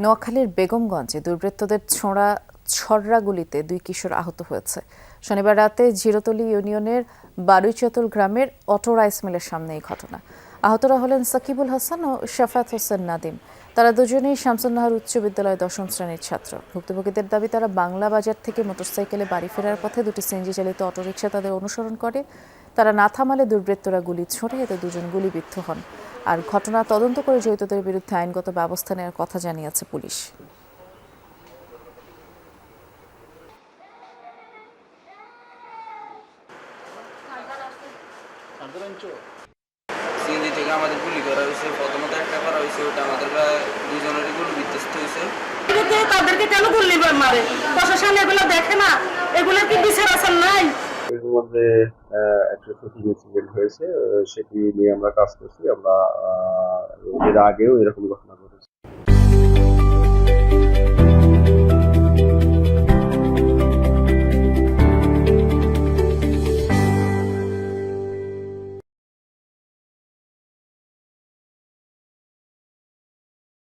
নোয়াখালীর বেগমগঞ্জে দুর্বৃত্তদের ছোড়া ছররা গুলিতে 2 কিশোর আহত হয়েছে। শনিবার রাতে জিরোতলী ইউনিয়নের বারুইচতুল গ্রামের অটো রাইস মিলের সামনে এই ঘটনা। আহতরা হলেন সাকিবুল হাসান ও শাফাত হোসেন নাদিম। তারা দুজনেই শামসুন্নাহার উচ্চ বিদ্যালয়ের 10ম শ্রেণীর ছাত্র। ভুক্তভোগীদের দাবি, তারা বাংলা বাজার থেকে মোটরসাইকেলে বাড়ি ফেরার পথে 2টি সিএনজি চালিত অটোরিকশা তাদের অনুসরণ করে। তারা না থামালে দুর্বৃত্তরা গুলি ছোড়ে, এতে দুজন গুলিবিদ্ধ হন। আর ঘটনা তদন্ত করে জড়িতদের বিরুদ্ধে আইনগত ব্যবস্থা নেওয়ার কথা জানিয়েছে পুলিশ। সিএনজি থেকে আমাদের গুলি করা হয়েছে, প্রথমত একটা করা হয়েছে, ওটা আমাদের প্রায় দুজনেরই গুলি বিধ্বস্ত হয়েছে। তাদেরকে কেন গুলি মারে? প্রশাসন এগুলো দেখে না? এগুলো কি বিচার আসার নাই? এর মধ্যে একটা শুটিং ইনসিডেন্ট হয়েছে, সেটি নিয়ে আমরা কাজ করছি। আমরা এর আগেও এরকম ঘটনা